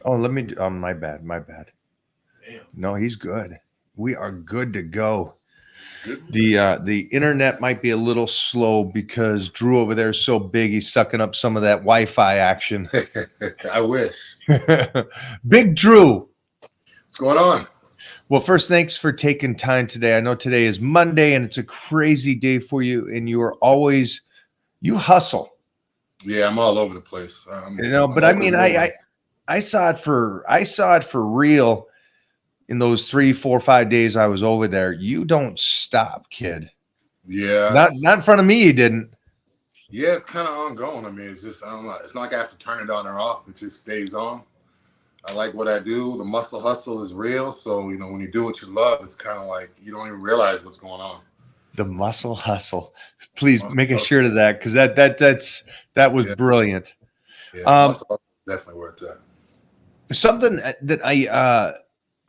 Oh, let me. Oh, my bad. My bad. Damn. No, he's good. We are good to go. Good. The internet might be a little slow because Drew over there is so big. He's sucking up some of that Wi-Fi action. I wish. Big Drew. What's going on? Well, first, thanks for taking time today. I know today is Monday and it's a crazy day for you, and you hustle. Yeah, I'm all over the place. But I mean, I saw it for real in those 3, 4, 5 days I was over there. You don't stop, kid. Yeah, Not in front of me, you didn't. yeah, it's kind of ongoing. I mean, it's just I don't know. It's not like I have to turn it on or off. It just stays on. I like what I do. The muscle hustle is real. So when you do what you love, it's kind of like you don't even realize what's going on. The muscle hustle. Please Muscle make a hustle. shirt of that because that was Yeah. brilliant. Yeah, muscle hustle is definitely where it's at. Something that I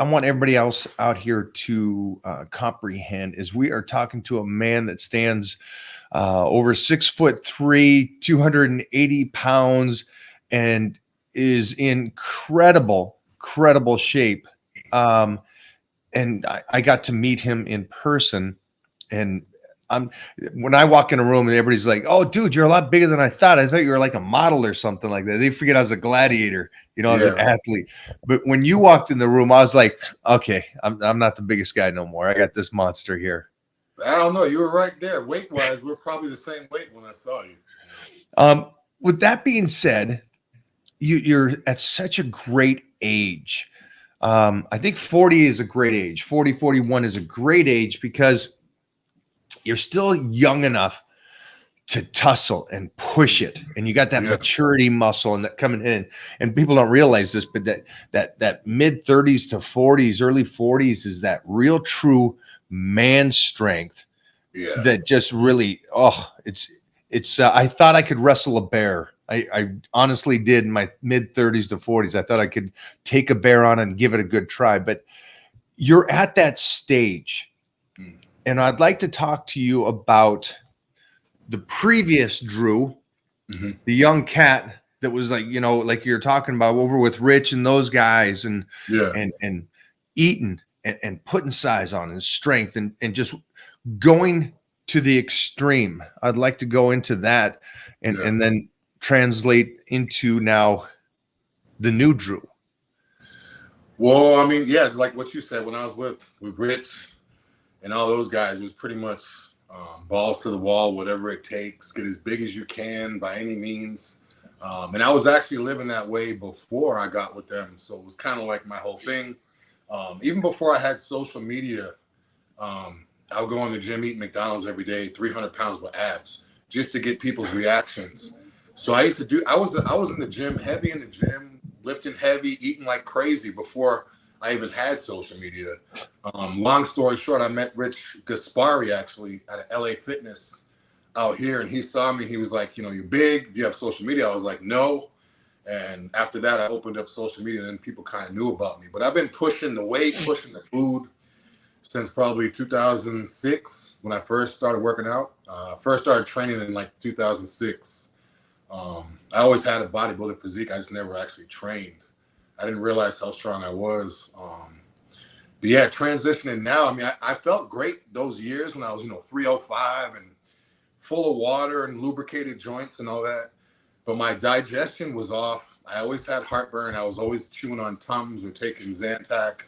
want everybody else out here to comprehend is we are talking to a man that stands over 6'3", 280 pounds, and is in incredible shape. And I got to meet him in person, and when I walk in a room and everybody's like, "Oh, dude, you're a lot bigger than I thought. I thought you were like a model or something like that." They forget I was a gladiator, as an athlete. But when you walked in the room, I was like, "Okay, I'm not the biggest guy no more. I got this monster here." I don't know. You were right there. Weight wise, we're probably the same weight when I saw you. With that being said, you're at such a great age. I think 40 is a great age. 40, 41 is a great age because you're still young enough to tussle and push it, and you got that maturity muscle and that coming in. And people don't realize this, but that mid 30s to 40s, early 40s is that real true man strength. Yeah. That just really, it's. I thought I could wrestle a bear. I honestly did in my mid 30s to 40s. I thought I could take a bear on and give it a good try. But you're at that stage. And I'd like to talk to you about the previous Drew, the young cat that was like you're talking about over with Rich and those guys, and eating and putting size on and strength and just going to the extreme. I'd like to go into that and then translate into now the new Drew. Well, I mean, yeah, it's like what you said. When I was with Rich and all those guys, it was pretty much balls to the wall, whatever it takes, get as big as you can by any means. And I was actually living that way before I got with them. So it was kind of like my whole thing. Even before I had social media, I would go in the gym, eat McDonald's every day, 300 pounds with abs, just to get people's reactions. So I was in the gym, heavy in the gym, lifting heavy, eating like crazy before I even had social media. Long story short, I met Rich Gaspari actually at a LA Fitness out here, and he saw me. He was like, "You're big. Do you have social media?" I was like, "No." And after that, I opened up social media, and then people kind of knew about me. But I've been pushing the weight, pushing the food since probably 2006 when I first started working out. First started training in like 2006. I always had a bodybuilder physique. I just never actually trained. I didn't realize how strong I was. But yeah, transitioning now, I mean, I felt great those years when I was, 305 and full of water and lubricated joints and all that. But my digestion was off. I always had heartburn. I was always chewing on Tums or taking Zantac.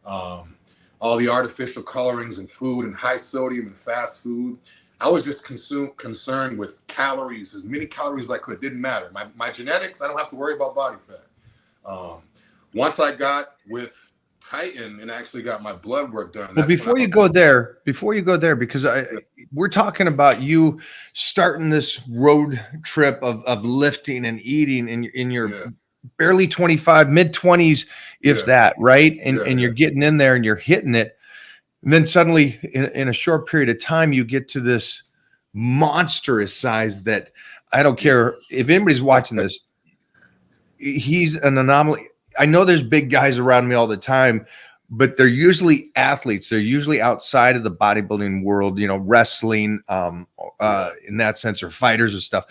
All the artificial colorings in food and high sodium and fast food. I was just concerned with calories, as many calories as I could. Didn't matter. My genetics, I don't have to worry about body fat. Once I got with Titan and actually got my blood work done. But before you go there, because we're talking about you starting this road trip of lifting and eating in your barely 25, mid 20s, if that, right? And you're getting in there and you're hitting it. And then suddenly in a short period of time, you get to this monstrous size that I don't care if anybody's watching this. He's an anomaly. I know there's big guys around me all the time, but they're usually athletes. They're usually outside of the bodybuilding world, wrestling in that sense, or fighters or stuff.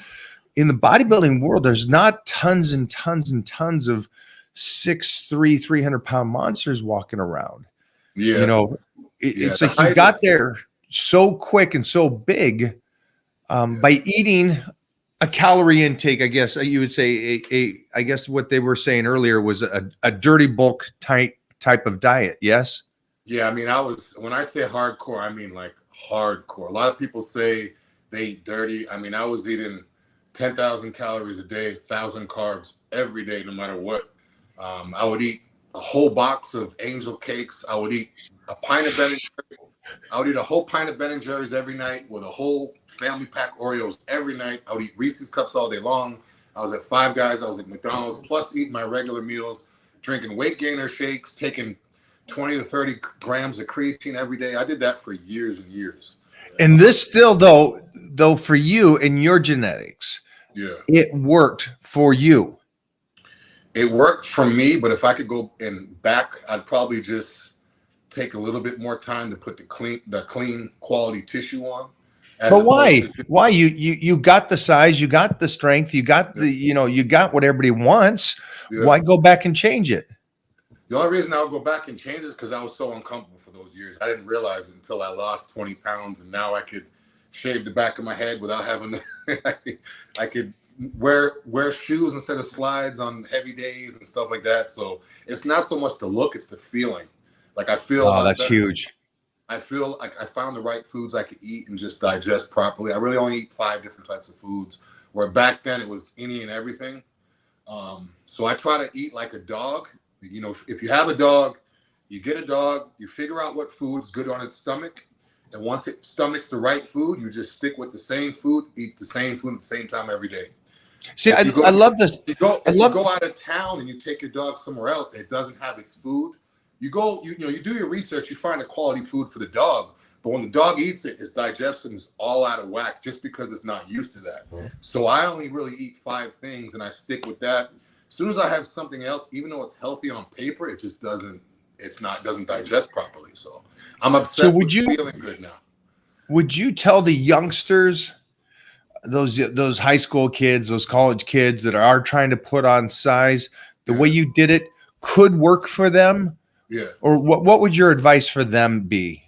In the bodybuilding world, there's not tons and tons and tons of 6'3", 300-pound monsters walking around. Yeah. You know, Yeah, it's the like you height got is- there so quick and so big by eating a calorie intake. I guess you would say I guess what they were saying earlier was a dirty bulk type of diet. Yes. Yeah, I mean, when I say hardcore, I mean like hardcore. A lot of people say they eat dirty. I mean, I was eating 10,000 calories a day, 1,000 carbs every day, no matter what. I would eat a whole box of Angel cakes. I would eat a pint of Ben and Jerry's. I would eat a whole pint of Ben and Jerry's every night with a whole family pack Oreos every night. I would eat Reese's Cups all day long. I was at Five Guys. I was at McDonald's, plus eating my regular meals, drinking weight gainer shakes, taking 20 to 30 grams of creatine every day. I did that for years and years. And this still, though, for you and your genetics, Yeah, it worked for you. it worked for me, but if I could go back, I'd probably just take a little bit more time to put the clean quality tissue on. But why? Why you got the size, you got the strength, you got the you got what everybody wants. Yeah. Why go back and change it? The only reason I would go back and change is because I was so uncomfortable for those years. I didn't realize it until I lost 20 pounds, and now I could shave the back of my head without having to. I could wear shoes instead of slides on heavy days and stuff like that. So it's not so much the look; it's the feeling. Like I feel. Oh, that's huge. I feel like I found the right foods I could eat and just digest properly. I really only eat 5 different types of foods, where back then it was any and everything. So I try to eat like a dog. You know, if you have a dog, you get a dog, you figure out what food's good on its stomach. And once it stomachs the right food, you just stick with the same food, eats the same food at the same time every day. See, I love this. You go out of town and you take your dog somewhere else, and it doesn't have its food. You do your research, you find a quality food for the dog. But when the dog eats it, its digestion is all out of whack just because it's not used to that. So I only really eat 5 things and I stick with that. As soon as I have something else, even though it's healthy on paper, it just doesn't digest properly. So I'm obsessed with feeling good now. Would you tell the youngsters, those high school kids, those college kids that are trying to put on size, the way you did it could work for them? Yeah. Or what would your advice for them be?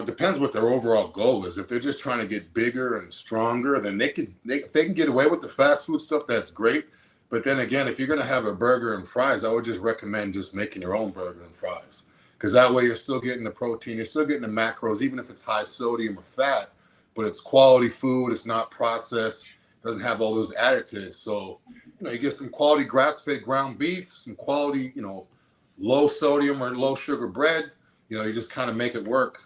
Depends what their overall goal is. If they're just trying to get bigger and stronger, then if they can get away with the fast food stuff, that's great. But then again, if you're going to have a burger and fries, I would just recommend just making your own burger and fries. Because that way you're still getting the protein, you're still getting the macros, even if it's high sodium or fat, but it's quality food, it's not processed, doesn't have all those additives. So, you get some quality grass-fed ground beef, some quality, low sodium or low sugar bread, you just kind of make it work.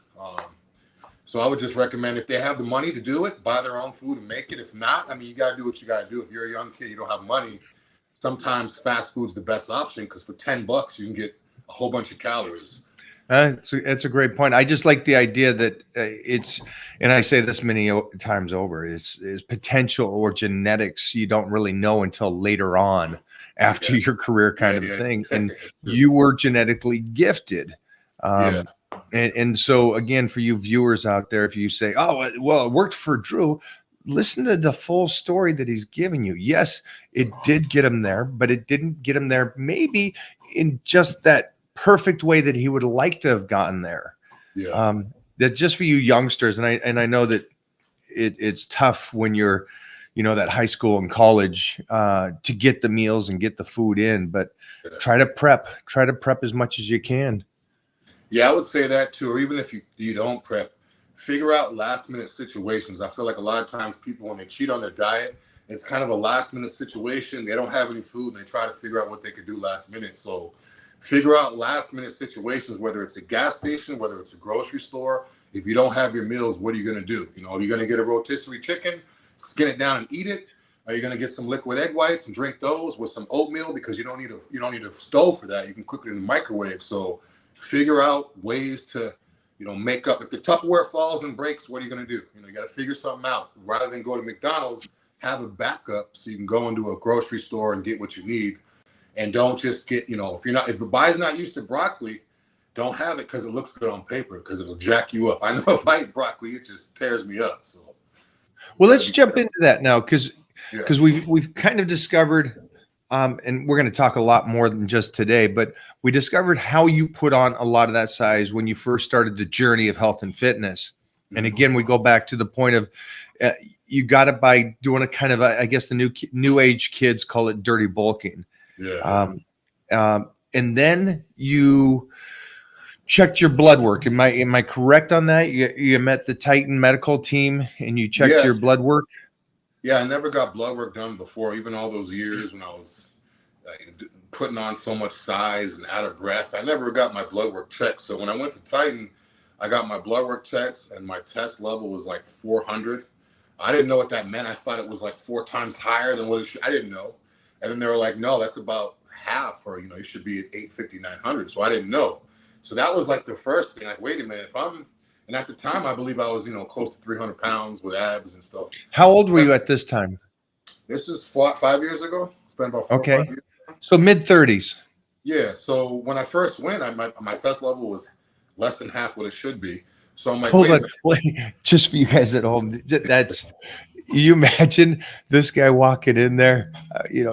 So I would just recommend, if they have the money to do it, buy their own food and make it. If not, I mean, you got to do what you got to do. If you're a young kid, you don't have money, sometimes fast food's the best option, because for $10 you can get a whole bunch of calories. That's a great point. I just like the idea that it's, and I say this many times over, is potential or genetics you don't really know until later on after your career kind of thing. And you were genetically gifted. And so again, for you viewers out there, if you say, oh, well, it worked for Drew, listen to the full story that he's giving you. Yes, it did get him there, but it didn't get him there maybe in just that perfect way that he would like to have gotten there. Yeah. That just for you youngsters, and I know that it's tough when you're, that high school and college to get the meals and get the food in, but try to prep as much as you can. Yeah, I would say that too. Or even if you don't prep, figure out last minute situations. I feel like a lot of times people, when they cheat on their diet, it's kind of a last minute situation. They don't have any food and they try to figure out what they could do last minute. So figure out last minute situations, whether it's a gas station, whether it's a grocery store. If you don't have your meals, what are you going to do? Are you going to get a rotisserie chicken, skin it down and eat it? Are you going to get some liquid egg whites and drink those with some oatmeal? Because you don't need a stove for that. You can cook it in the microwave. So figure out ways to, make up. If the Tupperware falls and breaks, what are you going to do? You got to figure something out. Rather than go to McDonald's, have a backup so you can go into a grocery store and get what you need. And don't just get, if your body's not used to broccoli, don't have it because it looks good on paper, because it'll jack you up. I know if I eat broccoli, it just tears me up. So, well, let's jump into that now, because we've kind of discovered and we're going to talk a lot more than just today, but we discovered how you put on a lot of that size when you first started the journey of health and fitness. And again, we go back to the point of you got it by doing a kind of, I guess the new age kids call it dirty bulking. Yeah. And then you checked your blood work. Am I correct on that? You met the Titan medical team and you checked your blood work? Yeah, I never got blood work done before, even all those years when I was putting on so much size and out of breath. I never got my blood work checked. So when I went to Titan, I got my blood work checks and my test level was like 400. I didn't know what that meant. I thought it was like 4 times higher than what it should. I didn't know. And then they were like, no, that's about half, or, you should be at 850, 900. So I didn't know. So that was like the first thing. Like, wait a minute, and at the time, I believe I was, close to 300 pounds with abs and stuff. How old were you at this time? This is 5 years ago. It's been about 4 or 5 years ago. So mid-30s. Yeah. So when I first went, my test level was less than half what it should be. So I'm like, hold on, wait, just for you guys at home. You imagine this guy walking in there,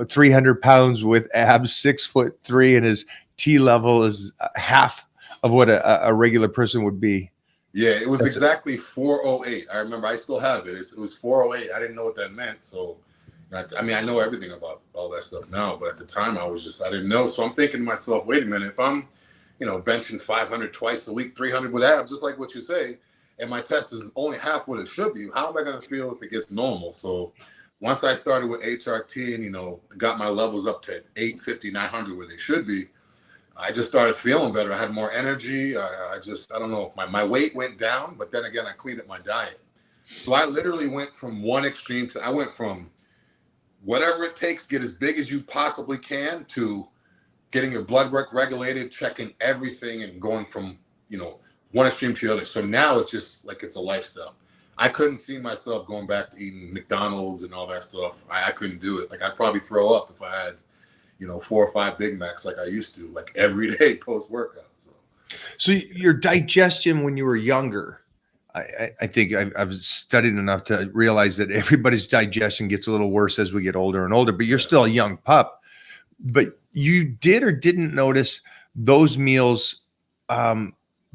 300 pounds with abs, 6'3", and his T level is half of what a regular person would be. Yeah, it was exactly 408. I remember, I still have it. It was 408. I didn't know what that meant. So, I know everything about all that stuff now, but at the time I didn't know. So I'm thinking to myself, wait a minute, if I'm, benching 500 twice a week, 300 with abs, just like what you say, and my test is only half what it should be, how am I going to feel if it gets normal? So once I started with HRT and, got my levels up to 850, 900 where they should be, I just started feeling better. I had more energy. I don't know. My weight went down, but then again, I cleaned up my diet. So I literally went from one extreme I went from whatever it takes, get as big as you possibly can, to getting your blood work regulated, checking everything, and going from, one extreme to the other. So now it's just like it's a lifestyle. I couldn't see myself going back to eating McDonald's and all that stuff. I couldn't do it. Like, I'd probably throw up if I had 4 or 5 Big Macs like I used to, like every day post-workout. So your digestion when you were younger, I think I've studied enough to realize that everybody's digestion gets a little worse as we get older and older, but you're still a young pup. But you did or didn't notice those meals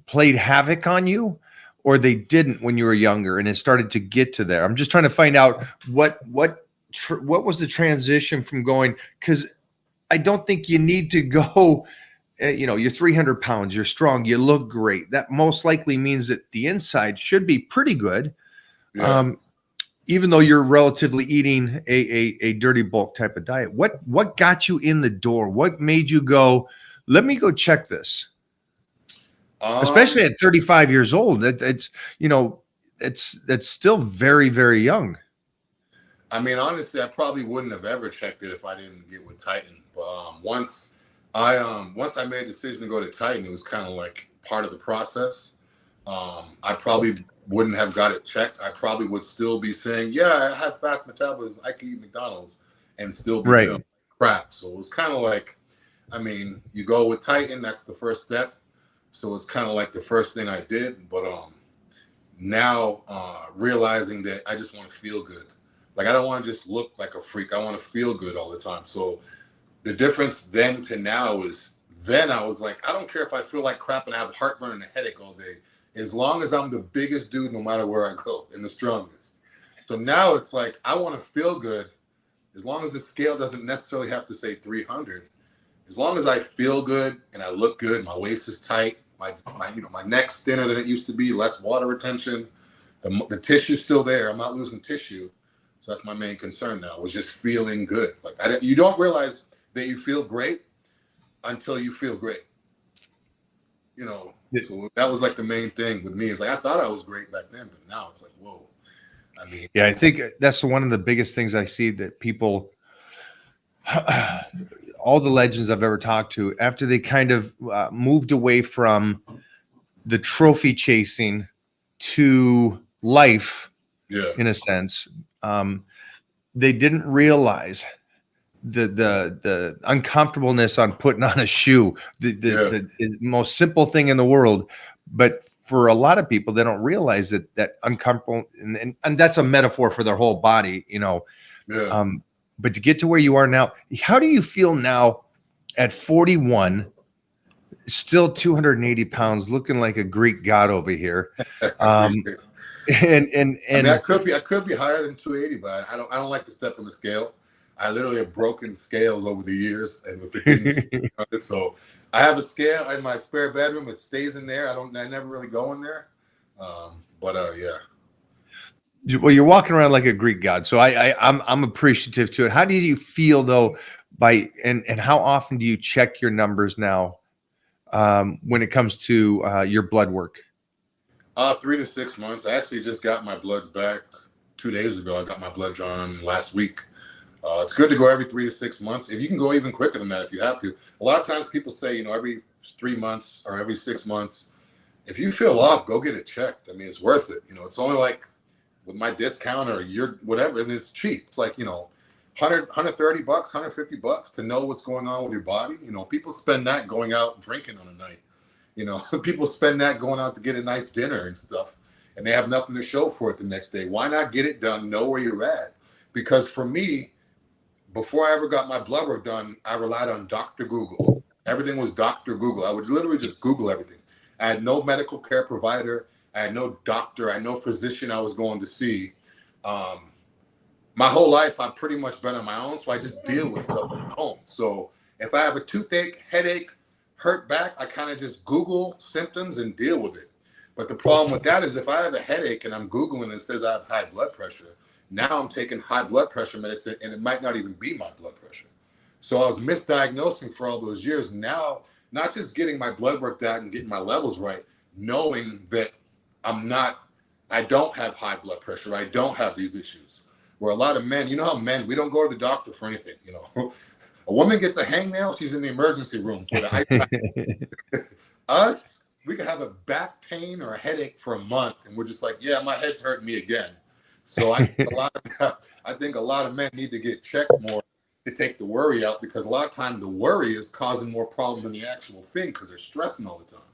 played havoc on you, or they didn't when you were younger and it started to get to there? I'm just trying to find out what was the transition from going, because I don't think you need to go, you're 300 pounds, you're strong, you look great. That most likely means that the inside should be pretty good. Yeah. Even though you're relatively eating a dirty bulk type of diet. What got you in the door? What made you go, let me go check this? Especially at 35 years old. That's still very, very young. I mean, honestly, I probably wouldn't have ever checked it if I didn't get with Titan. But once I made a decision to go to Titan, it was kind of like part of the process. I probably wouldn't have got it checked. I probably would still be saying, yeah, I have fast metabolism, I could eat McDonald's and still be feeling crap. So it was kind of like, you go with Titan, that's the first step. So it's kind of like the first thing I did. But now realizing that I just want to feel good. Like, I don't want to just look like a freak. I want to feel good all the time. So the difference then to now is, then I was like, I don't care if I feel like crap and I have heartburn and a headache all day, as long as I'm the biggest dude, no matter where I go, and the strongest. So now it's like, I want to feel good, as long as the scale doesn't necessarily have to say 300. As long as I feel good and I look good, my waist is tight, my neck's thinner than it used to be, less water retention, the tissue's still there, I'm not losing tissue. So that's my main concern now, was just feeling good. Like, you don't realize that you feel great until you feel great. So that was like the main thing with me. It's like, I thought I was great back then, but now it's like, whoa. Yeah, I think that's one of the biggest things I see that people, all the legends I've ever talked to, after they kind of moved away from the trophy chasing to life, in a sense, they didn't realize the uncomfortableness on putting on a shoe, the most simple thing in the world. But for a lot of people, they don't realize that uncomfortable, and that's a metaphor for their whole body, but to get to where you are now, how do you feel now at 41, still 280 pounds, looking like a Greek god over here? I appreciate it. And I mean, I could be higher than 280, but I don't like to step on the scale. I literally have broken scales over the years, and with the things, so I have a scale in my spare bedroom. It stays in there. I never really go in there. Yeah. Well, you're walking around like a Greek god, so I'm appreciative to it. How do you feel though and how often do you check your numbers now when it comes to your blood work? 3 to 6 months. I actually just got my bloods back 2 days ago. I got my blood drawn last week. It's good to go every 3 to 6 months. If you can go even quicker than that, if you have to. A lot of times people say, every 3 months or every 6 months. If you feel off, go get it checked. I mean, it's worth it. It's only like with my discount or your whatever, and it's cheap. It's like, $130, $150 to know what's going on with your body. People spend that going out drinking on a night. People spend that going out to get a nice dinner and stuff, and they have nothing to show for it the next day. Why not get it done? Know where you're at. Because for me, before I ever got my blood work done, I relied on Dr. Google. Everything was Dr. Google. I would literally just Google everything. I had no medical care provider. I had no doctor. I had no physician I was going to see. My whole life, I've pretty much been on my own, so I just deal with stuff on my own. So if I have a toothache, headache, hurt back, I kind of just Google symptoms and deal with it. But the problem with that is if I have a headache and I'm Googling and it says I have high blood pressure, now I'm taking high blood pressure medicine and it might not even be my blood pressure. So I was misdiagnosing for all those years. Now, not just getting my blood work done and getting my levels right, knowing that I don't have high blood pressure. I don't have these issues. Where a lot of men, how men, we don't go to the doctor for anything. A woman gets a hangnail, she's in the emergency room. Us, we could have a back pain or a headache for a month, and we're just like, yeah, my head's hurting me again. So I think a lot of men need to get checked more to take the worry out, because a lot of time the worry is causing more problem than the actual thing because they're stressing all the time.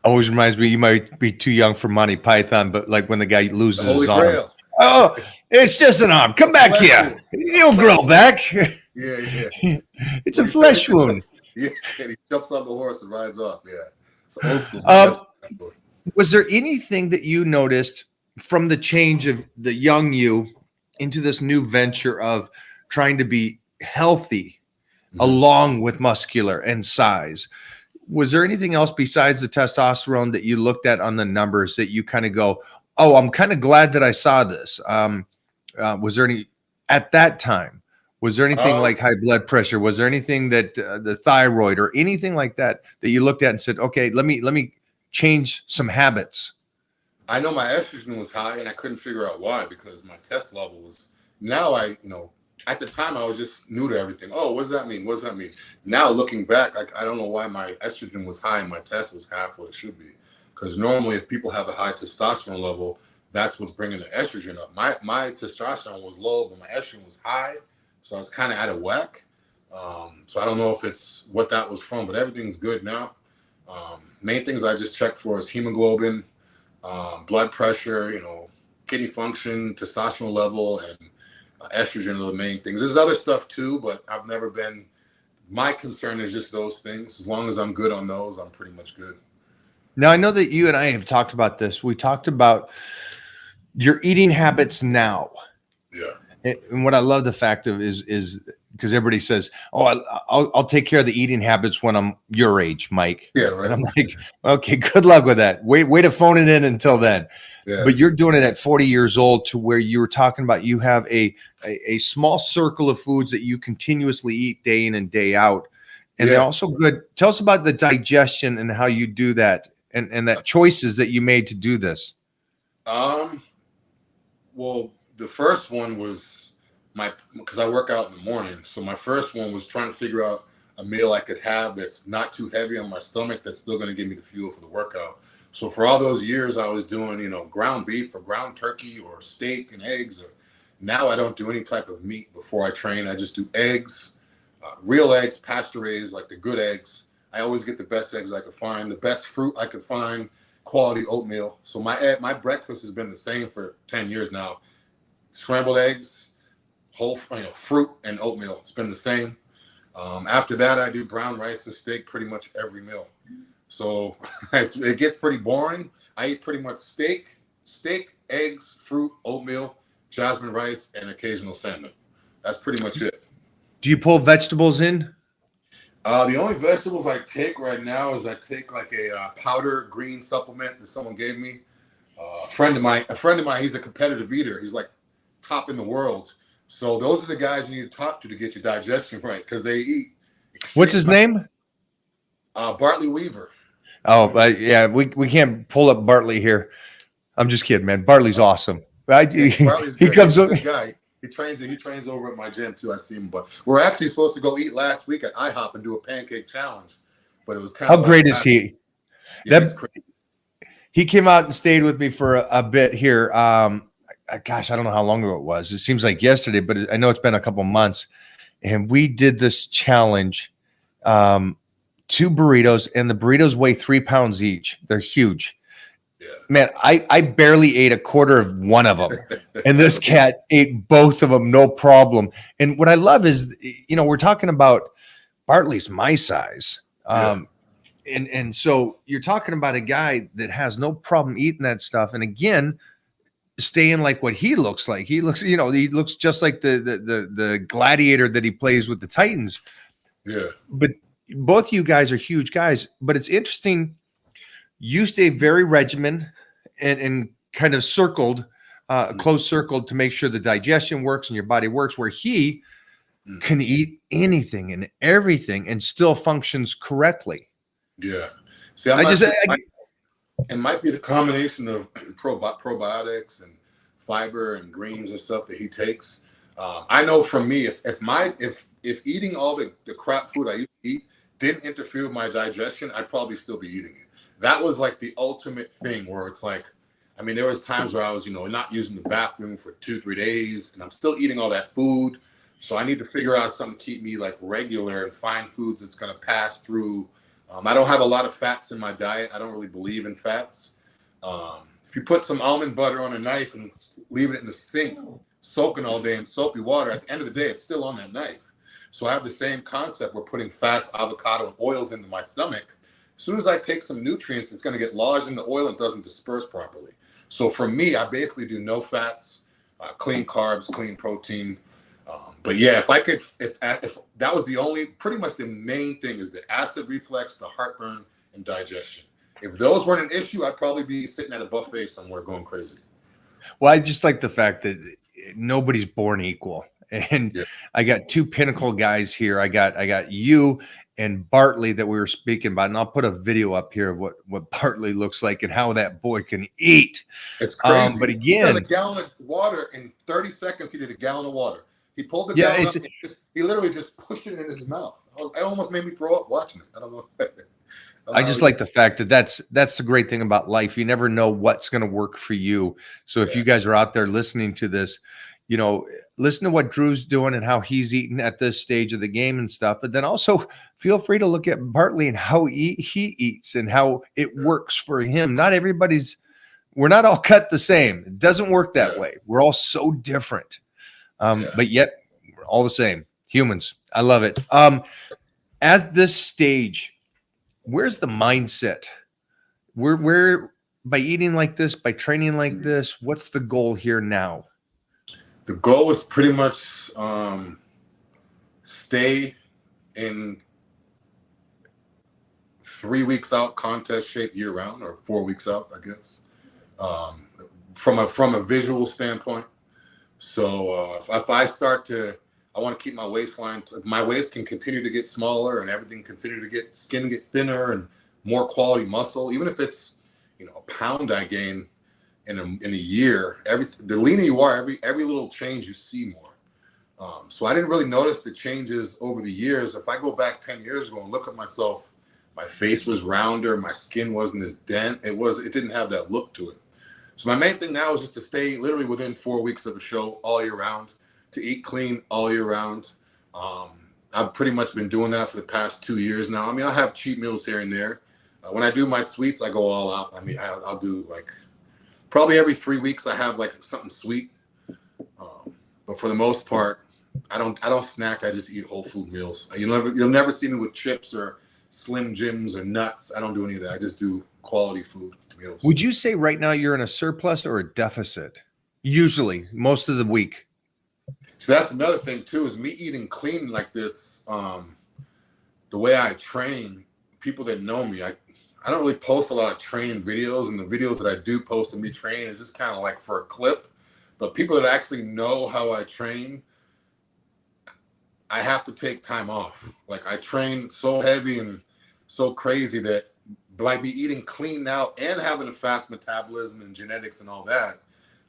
Always reminds me, you might be too young for Monty Python, but like when the guy loses his arm. Oh, it's just an arm. Come back here. You'll grow back. Yeah. It's a flesh wound. Yeah, and he jumps on the horse and rides off. Yeah. It's old school. Was there anything that you noticed from the change of the young you into this new venture of trying to be healthy along with muscular and size? Was there anything else besides the testosterone that you looked at on the numbers that you kind of go, oh, I'm kind of glad that I saw this? Was there any at that time? Was there anything like high blood pressure? Was there anything that the thyroid or anything like that you looked at and said, okay, let me change some habits? I know my estrogen was high and I couldn't figure out why, because my test level was, now at the time I was just new to everything. Oh, what does that mean? What does that mean? Now looking back, I don't know why my estrogen was high and my test was half what it should be. Because normally if people have a high testosterone level, that's what's bringing the estrogen up. My testosterone was low, but my estrogen was high. So I was kind of out of whack. So I don't know if it's what that was from, but everything's good now. Main things I just check for is hemoglobin, blood pressure, kidney function, testosterone level, and estrogen are the main things. There's other stuff too, but my concern is just those things. As long as I'm good on those, I'm pretty much good. Now, I know that you and I have talked about this. We talked about your eating habits now. Yeah. And what I love the fact of is because everybody says, oh, I'll take care of the eating habits when I'm your age, Mike. Yeah, right. And I'm like, okay, good luck with that. Wait to phone it in until then. Yeah. But you're doing it at 40 years old, to where you were talking about you have a small circle of foods that you continuously eat day in and day out. And they're also good. Tell us about the digestion and how you do that, and that choices that you made to do this. Well, the first one was because I work out in the morning. So my first one was trying to figure out a meal I could have that's not too heavy on my stomach, that's still going to give me the fuel for the workout. So for all those years I was doing, ground beef or ground turkey or steak and eggs. Now I don't do any type of meat before I train. I just do eggs, real eggs, pasture raised, like the good eggs. I always get the best eggs I could find, the best fruit I could find, quality oatmeal. So my breakfast has been the same for 10 years now. Scrambled eggs, whole, fruit and oatmeal. It's been the same. After that, I do brown rice and steak pretty much every meal. So it gets pretty boring. I eat pretty much steak, eggs, fruit, oatmeal, jasmine rice, and occasional salmon. That's pretty much it. Do you pull vegetables in? The only vegetables I take right now is I take like a powder green supplement that someone gave me. A friend of mine, he's a competitive eater. He's like top in the world. So those are the guys you need to talk to get your digestion right, because they eat. What's his name? Bartley Weaver. Oh, yeah, we can't pull up Bartley here. I'm just kidding, man. Bartley's awesome. Bartley's he good. comes He's a up. good guy. He trains over at my gym too. I see him, but we're actually supposed to go eat last week at IHOP and do a pancake challenge. But it was kind How of great is he? Yeah, he's crazy. He came out and stayed with me for a bit here. Gosh, I don't know how long ago it was. It seems like yesterday, but I know it's been a couple months. And we did this challenge, 2 burritos, and the burritos weigh 3 pounds each. They're huge. Yeah. Man, I barely ate a quarter of one of them. And this cat ate both of them, no problem. And what I love is, we're talking about Bartley's my size. And so you're talking about a guy that has no problem eating that stuff. And again, staying like what he looks like. He looks, he looks just like the gladiator that he plays with the Titans. Yeah. But both of you guys are huge guys. But it's interesting. You stay very regimented and kind of circled, close circled to make sure the digestion works and your body works, where he can eat anything and everything and still functions correctly. Yeah. See, it might be the combination of probiotics and fiber and greens and stuff that he takes. I know for me, if eating all the crap food I used to eat didn't interfere with my digestion, I'd probably still be eating it. That was like the ultimate thing where it's like, there was times where I was, not using the bathroom for 2-3 days, and I'm still eating all that food. So I need to figure out something to keep me like regular and find foods that's going to pass through. I don't have a lot of fats in my diet. I don't really believe in fats. If you put some almond butter on a knife and leave it in the sink, soaking all day in soapy water, at the end of the day, it's still on that knife. So I have the same concept. We're putting fats, avocado, and oils into my stomach. As soon as I take some nutrients, it's going to get lodged in the oil and doesn't disperse properly. So for me, I basically do no fats, clean carbs, clean protein. But yeah, if that was pretty much the main thing is the acid reflux, the heartburn, and digestion. If those weren't an issue, I'd probably be sitting at a buffet somewhere going crazy. Well, I just like the fact that nobody's born equal. And I got 2 pinnacle guys here. I got you and Bartley that we were speaking about. And I'll put a video up here of what Bartley looks like and how that boy can eat. It's crazy. But again, he does a gallon of water in 30 seconds. He did a gallon of water. He pulled the gallon up. He literally just pushed it in his mouth. It almost made me throw up watching it. I don't know. I just like the fact that that's the great thing about life. You never know what's going to work for you. So if you guys are out there listening to this, listen to what Drew's doing and how he's eating at this stage of the game and stuff. But then also feel free to look at Bartley and how he eats and how it works for him. We're not all cut the same. It doesn't work that way. We're all so different. But yet we're all the same humans. I love it. At this stage, where's the mindset? Where by eating like this, by training like this, what's the goal here now? The goal is pretty much stay in 3 weeks out contest shape year round, or 4 weeks out, I guess, from a visual standpoint. So if I start to, I want to keep my waistline. My waist can continue to get smaller, and everything continue to get skin get thinner and more quality muscle. Even if it's a pound I gain in a year, the leaner you are, every little change you see more. So I didn't really notice the changes over the years. If I go back 10 years ago and look at myself, my face was rounder, my skin wasn't as dent. It didn't have that look to it. So my main thing now is just to stay literally within 4 weeks of a show all year round, to eat clean all year round. I've pretty much been doing that for the past 2 years now. I have cheat meals here and there. When I do my sweets, I go all out. I'll do like probably every 3 weeks I have like something sweet. But for the most part, I don't snack. I just eat whole food meals. You'll never see me with chips or Slim Jims or nuts. I don't do any of that. I just do quality food meals. Would you say right now you're in a surplus or a deficit? Usually, most of the week. So that's another thing too, is me eating clean like this. The way I train, people that know me, I don't really post a lot of training videos, and the videos that I do post of me training is just kind of like for a clip. But people that actually know how I train, I have to take time off. Like I train so heavy and so crazy that by be eating clean now and having a fast metabolism and genetics and all that,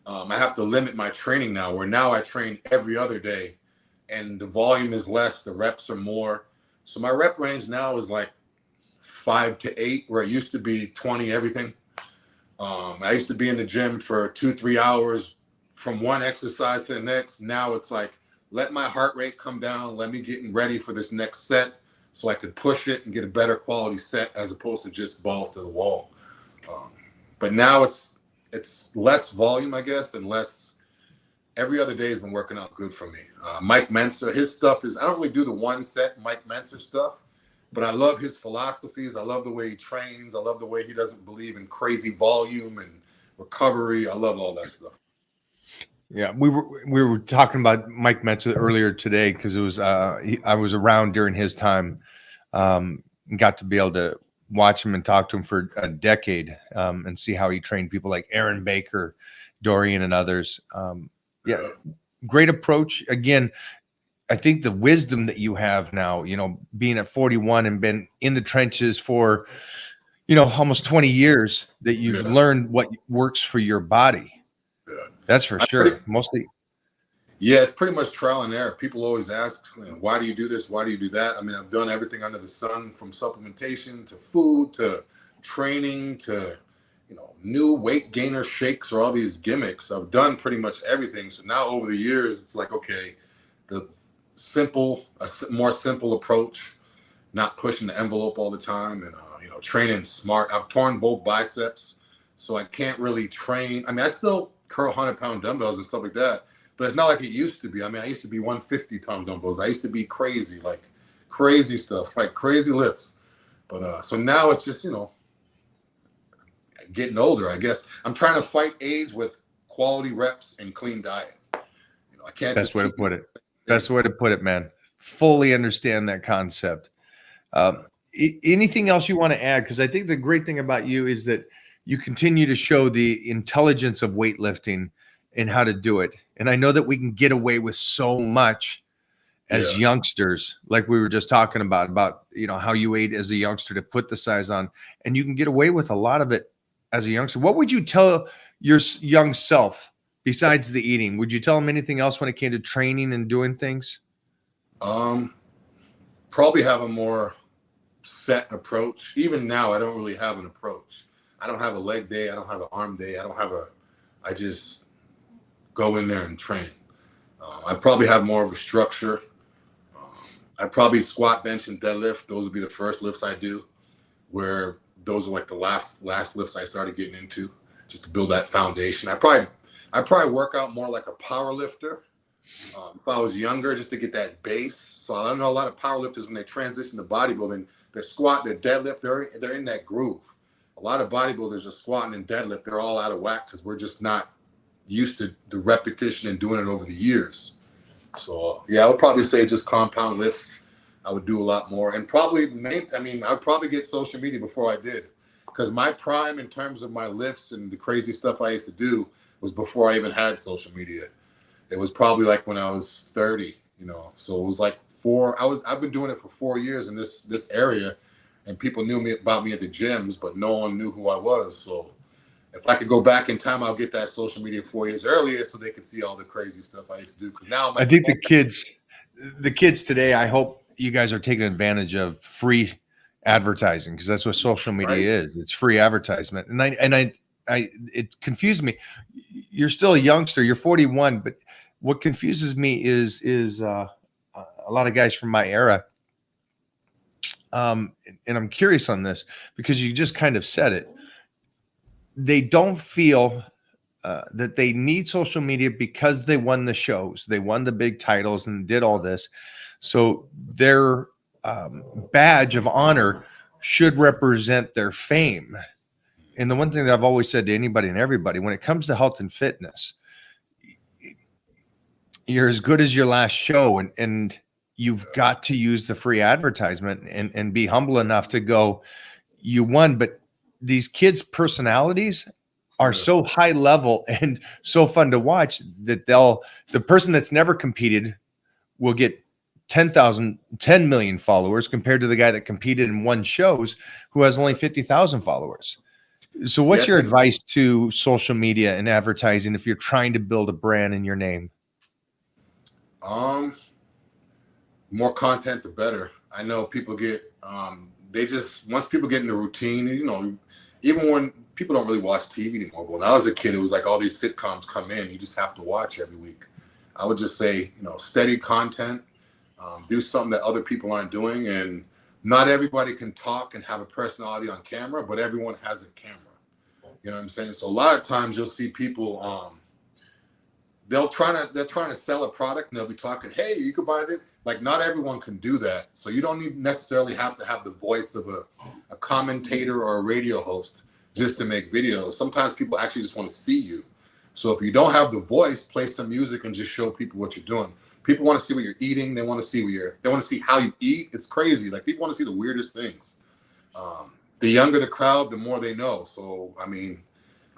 I have to limit my training now, where now I train every other day and the volume is less, the reps are more. So my rep range now is like 5 to 8, where it used to be 20 everything. I used to be in the gym for 2-3 hours from one exercise to the next. Now it's like, let my heart rate come down. Let me get ready for this next set so I could push it and get a better quality set, as opposed to just balls to the wall. But now it's less volume, I guess, and less. Every other day has been working out good for me. Mike Mentzer, his stuff is, I don't really do the one set Mike Mentzer stuff, but I love his philosophies. I love the way he trains. I love the way he doesn't believe in crazy volume and recovery. I love all that stuff. Yeah, we were talking about Mike Mentzer earlier today because it was I was around during his time, and got to be able to watch him and talk to him for a decade, and see how he trained people like Aaron Baker, Dorian, and others. Yeah, great approach. Again, I think the wisdom that you have now, being at 41 and been in the trenches for, almost 20 years, that you've learned what works for your body. Yeah. That's for sure. Mostly. Yeah, it's pretty much trial and error. People always ask, why do you do this? Why do you do that? I mean, I've done everything under the sun, from supplementation to food to training to, new weight gainer shakes or all these gimmicks. I've done pretty much everything. So now over the years, it's like, okay, a more simple approach, not pushing the envelope all the time, and, training smart. I've torn both biceps, so I can't really train. I mean, I still curl 100-pound dumbbells and stuff like that, but it's not like it used to be. I mean, I used to be 150-ton dumbbells. I used to be crazy, like crazy stuff, like crazy lifts. But so now it's just, getting older, I guess. I'm trying to fight age with quality reps and clean diet. I can't. Best way to put it. Best way to put it, man. Fully understand that concept. Anything else you want to add? Because I think the great thing about you is that you continue to show the intelligence of weightlifting and how to do it. And I know that we can get away with so much as youngsters, like we were just talking about, how you ate as a youngster to put the size on, and you can get away with a lot of it as a youngster. What would you tell your young self besides the eating? Would you tell them anything else when it came to training and doing things? Probably have a more set approach. Even now, I don't really have an approach. I don't have a leg day. I don't have an arm day. I just go in there and train. I probably have more of a structure. I probably squat, bench, and deadlift. Those would be the first lifts I do, where those are like the last lifts I started getting into, just to build that foundation. I probably work out more like a power lifter. If I was younger, just to get that base. So I know a lot of power lifters, when they transition to bodybuilding, their squat, their deadlift, they're in that groove. A lot of bodybuilders are squatting and deadlift. They're all out of whack because we're just not used to the repetition and doing it over the years. So yeah, I would probably say just compound lifts. I would do a lot more, and probably I'd probably get social media before I did, because my prime in terms of my lifts and the crazy stuff I used to do was before I even had social media. It was probably like when I was 30, so it was like I've been doing it for 4 years in this area, and people knew about me at the gyms, but no one knew who I was. So if I could go back in time, I'll get that social media 4 years earlier so they could see all the crazy stuff I used to do. Because now I think the kids today, I hope you guys are taking advantage of free advertising, because that's what social media is. It's free advertisement. And it confused me. You're still a youngster. You're 41, but what confuses me is a lot of guys from my era. And I'm curious on this, because you just kind of said it. They don't feel that they need social media because they won the shows, they won the big titles and did all this. So their badge of honor should represent their fame. And the one thing that I've always said to anybody and everybody, when it comes to health and fitness, you're as good as your last show, and you've got to use the free advertisement and be humble enough to go, you won. But these kids' personalities are so high level and so fun to watch that the person that's never competed will get 10 million followers compared to the guy that competed and won shows who has only 50,000 followers. So what's your advice to social media and advertising if you're trying to build a brand in your name? More content, the better. I know people get, once people get in the routine, even when people don't really watch TV anymore, but when I was a kid, it was like all these sitcoms come in, you just have to watch every week. I would just say, steady content, do something that other people aren't doing. And not everybody can talk and have a personality on camera, but everyone has a camera. You know what I'm saying? So a lot of times you'll see people, they're trying to sell a product and they'll be talking, hey, you could buy this. Like, not everyone can do that. So you don't necessarily have to have the voice of a commentator or a radio host just to make videos. Sometimes people actually just want to see you. So if you don't have the voice, play some music and just show people what you're doing. People want to see what you're eating. They want to see they want to see how you eat. It's crazy. Like, people want to see the weirdest things. The younger the crowd, the more they know. So, I mean,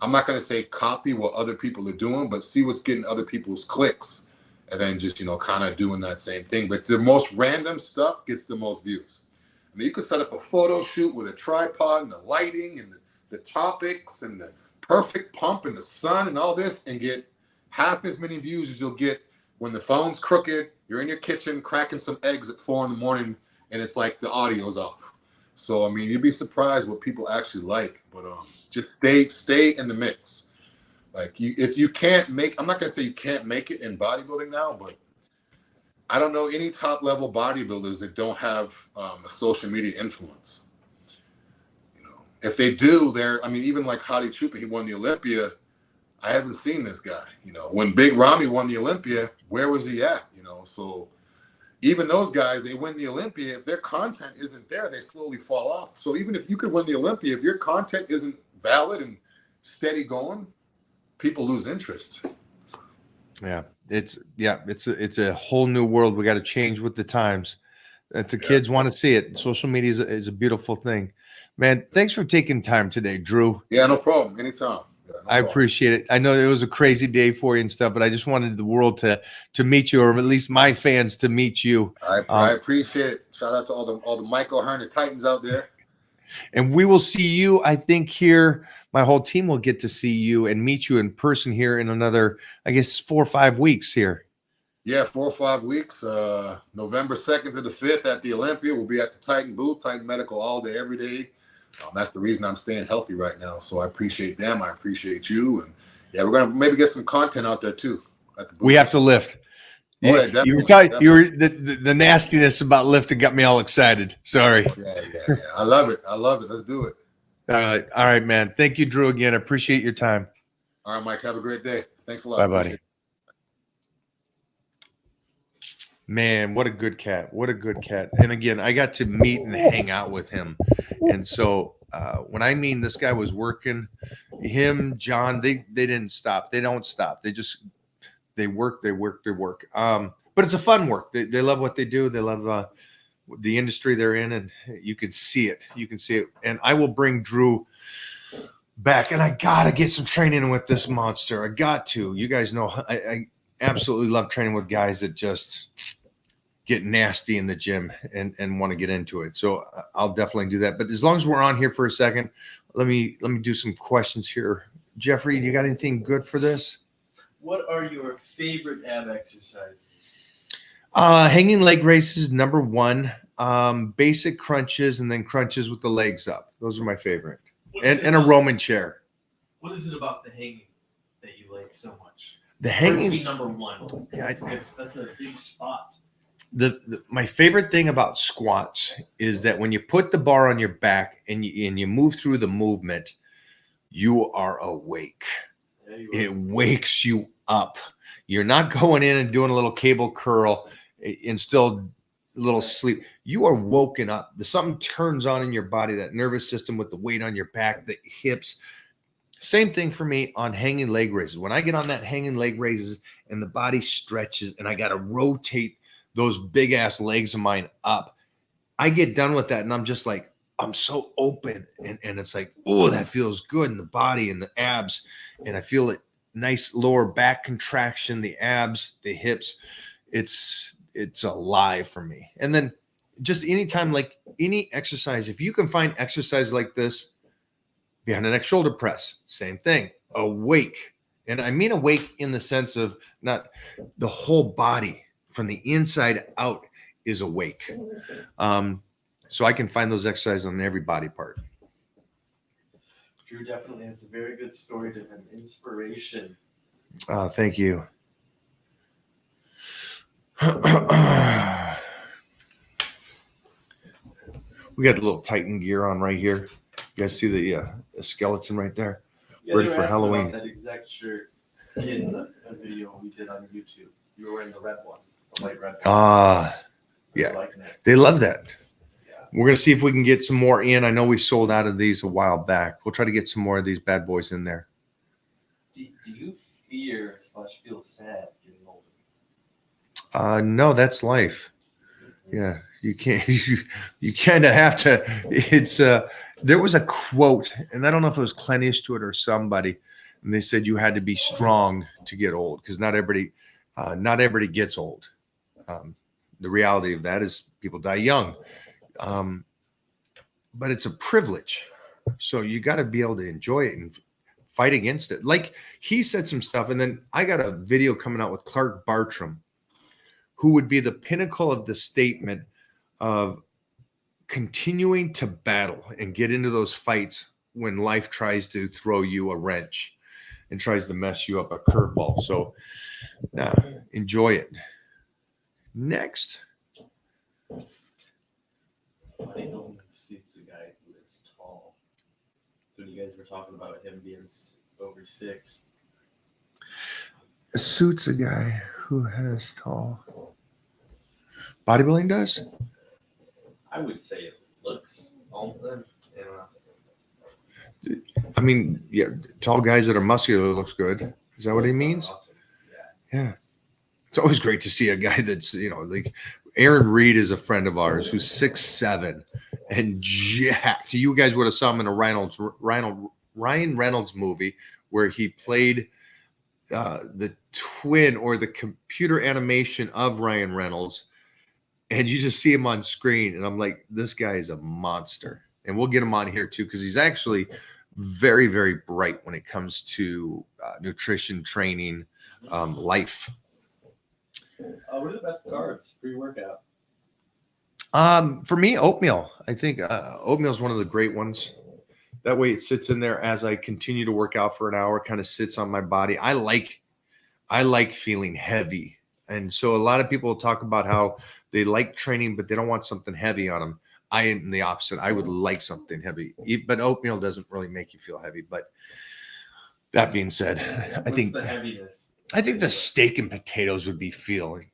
I'm not going to say copy what other people are doing, but see what's getting other people's clicks. And then just, kind of doing that same thing. But the most random stuff gets the most views. I mean, you could set up a photo shoot with a tripod and the lighting and the topics and the perfect pump and the sun and all this and get half as many views as you'll get when the phone's crooked, you're in your kitchen cracking some eggs at 4 a.m. and it's like the audio's off. So, I mean, you'd be surprised what people actually like. But just stay in the mix. Like, if you can't make, I'm not going to say you can't make it in bodybuilding now, but I don't know any top level bodybuilders that don't have a social media influence. If they do, even like Hadi Choopan, he won the Olympia. I haven't seen this guy. When Big Ramy won the Olympia, where was he at? So even those guys, they win the Olympia. If their content isn't there, they slowly fall off. So even if you could win the Olympia, if your content isn't valid and steady going, people lose interest. It's a whole new world. We got to change with the times. The kids want to see it. Social media is a beautiful thing, man. Thanks for taking time today, Drew. Yeah, no problem. Anytime. I appreciate it. I know it was a crazy day for you and stuff, but I just wanted the world to meet you, or at least my fans to meet you. I appreciate it. Shout out to all the Michael Hearn Titans out there. And we will see you, I think, here. My whole team will get to see you and meet you in person here in another, I guess, 4 or 5 weeks here. Yeah, 4 or 5 weeks. November 2nd to the 5th at the Olympia. We'll be at the Titan booth, Titan Medical all day, every day. That's the reason I'm staying healthy right now. So I appreciate them. I appreciate you. And yeah, we're going to maybe get some content out there too. At the booth. We have to lift. Oh, yeah, the nastiness about lifting got me all excited. Sorry. Yeah. I love it. Let's do it. All right, man. Thank you, Drew, again. I appreciate your time. All right, Mike. Have a great day. Thanks a lot. Bye, buddy. Man, what a good cat. What a good cat. And again, I got to meet and hang out with him. And so when I mean this guy was working, him, John, they didn't stop. They don't stop. They work. But it's a fun work. They love what they do. They love the industry they're in, and you can see it. And I will bring Drew back, and I got to get some training with this monster. I got to. You guys know I absolutely love training with guys that just get nasty in the gym and want to get into it. So I'll definitely do that. But as long as we're on here for a second, let me do some questions here. Jeffrey, you got anything good for this? What are your favorite ab exercises? Hanging leg raises, number one. Basic crunches, and then crunches with the legs up. Those are my favorite. And a Roman chair. What is it about the hanging that you like so much? The hanging, be number one. Yeah, that's a big spot. My favorite thing about squats is that when you put the bar on your back and you move through the movement, you are awake. Yeah, you It are. wakes you up. You're not going in and doing a little cable curl and still a little sleep. You are woken up. The something turns on in your body, that nervous system with the weight on your back, the hips. Same thing for me on hanging leg raises. When I get on that hanging leg raises and the body stretches and I got to rotate those big ass legs of mine up, I get done with that and I'm just like, I'm so open. And it's like, oh, that feels good in the body and the abs. And I feel it nice lower back contraction, the abs, the hips. It's alive for me. And then just anytime, like any exercise, if you can find exercise like this, behind the neck shoulder press, same thing. Awake. And I mean awake in the sense of not the whole body from the inside out is awake. So I can find those exercises on every body part. Drew definitely has a very good story to him. Inspiration. Thank you. We got the little Titan gear on right here. You guys see the skeleton right there? Yeah, Ready they were for asking Halloween. about that exact shirt in a video we did on YouTube. You were wearing the red one, the light red one. Yeah. Liking it. They love that. Yeah. We're going to see if we can get some more in. I know we sold out of these a while back. We'll try to get some more of these bad boys in there. Do you fear/feel sad getting older? No, that's life. Yeah, you can't. You kind of have to. It's there was a quote, and I don't know if it was Clint Eastwood or somebody, and they said you had to be strong to get old because not everybody gets old. The reality of that is people die young, but it's a privilege. So you got to be able to enjoy it and fight against it. Like he said some stuff, and then I got a video coming out with Clark Bartram, who would be the pinnacle of the statement of continuing to battle and get into those fights when life tries to throw you a wrench and tries to mess you up, a curveball. So enjoy it. Next. I know Suits a guy who is tall. So when you guys were talking about him being over 6, Suits a guy who has tall. Bodybuilding does? I would say it looks all them. I mean, yeah, tall guys that are muscular looks good. Is that what he means? Awesome. Yeah. It's always great to see a guy that's, like Aaron Reed is a friend of ours who's 6'7" and jacked. You guys would have saw him in a Ryan Reynolds movie where he played the twin or the computer animation of Ryan Reynolds. And you just see him on screen. And I'm like, this guy is a monster. And we'll get him on here too, because he's actually very, very bright when it comes to nutrition, training, life. What are the best carbs pre-workout? For me, oatmeal. I think oatmeal is one of the great ones. That way it sits in there as I continue to work out for an hour, kind of sits on my body. I like feeling heavy. And so a lot of people talk about how they like training, but they don't want something heavy on them. I am the opposite. I would like something heavy, but oatmeal doesn't really make you feel heavy. But that being said, I think the heaviness. I think the steak and potatoes would be feeling.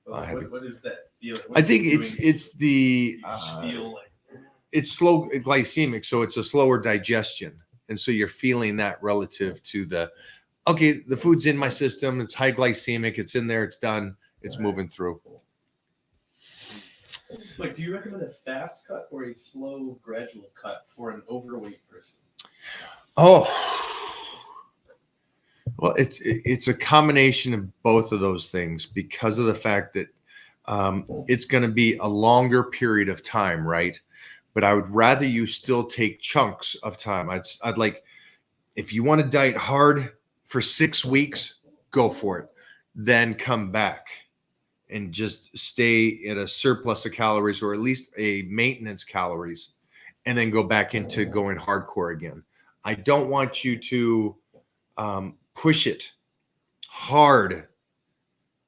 What is that feel? I think it's the You just feel like it's slow glycemic, so it's a slower digestion, and so you're feeling that relative to the food's in my system, it's high glycemic, it's in there, it's done, it's moving through. Like, do you recommend a fast cut or a slow, gradual cut for an overweight person? Oh, well, it's a combination of both of those things because of the fact that it's going to be a longer period of time, right? But I would rather you still take chunks of time. I'd like, if you want to diet hard for 6 weeks, go for it. Then come back and just stay at a surplus of calories or at least a maintenance calories, and then go back into going hardcore again. I don't want you to push it hard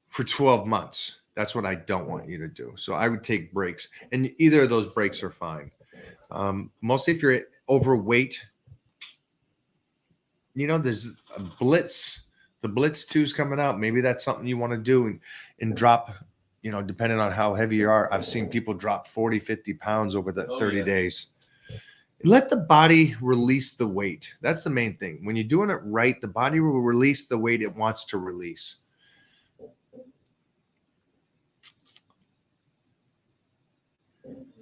for 12 months. That's what I don't want you to do. So I would take breaks, and either of those breaks are fine. Mostly if you're overweight, there's a Blitz. The Blitz 2 is coming out. Maybe that's something you want to do and drop, depending on how heavy you are. I've seen people drop 40, 50 pounds over the 30 days. Let the body release the weight. That's the main thing. When you're doing it right, the body will release the weight it wants to release.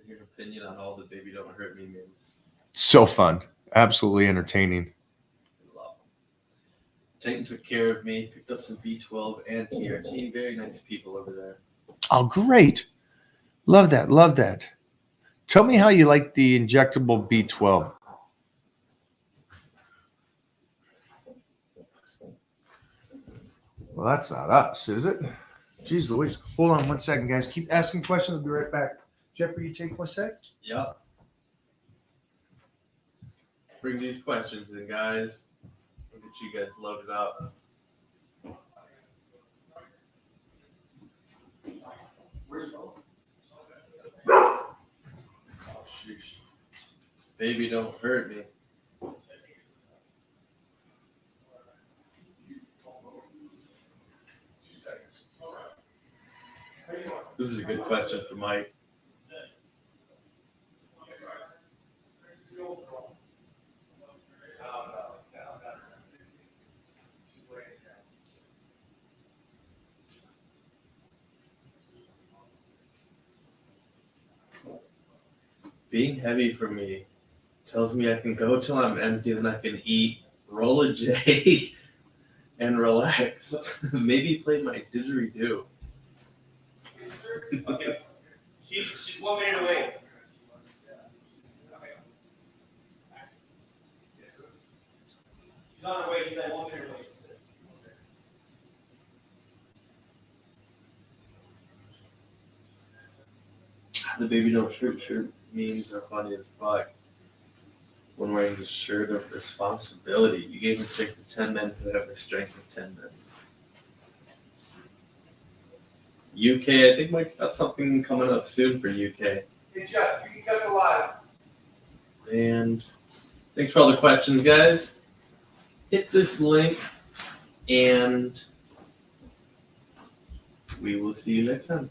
Your opinion on all the Baby Don't Hurt Me memes? So fun. Absolutely entertaining. Love them. Titan took care of me, picked up some B12 and TRT. Very nice people over there. Oh, great. Love that. Love that. Tell me how you like the injectable B12. Well, that's not us, is it? Jeez Louise. Hold on 1 second, guys. Keep asking questions. I'll be right back. Jeffrey, you take 1 sec? Yep. Bring these questions in, guys. We'll get you guys loaded up. Where's Mo? Oh, sheesh. Baby Don't Hurt Me. This is a good question for Mike. Being heavy for me tells me I can go till I'm empty, then I can eat, roll a J, and relax. Maybe play my didgeridoo. She's 1 minute away. She's on her way. She's like 1 minute away. The Baby Don't Hurt shirt means are funny as fuck. When wearing the shirt of responsibility, you gave the strength of 10 men who have the strength of 10 men. UK, I think Mike's got something coming up soon for UK. Hey, Jeff, you can cut the live. And thanks for all the questions, guys. Hit this link, and we will see you next time.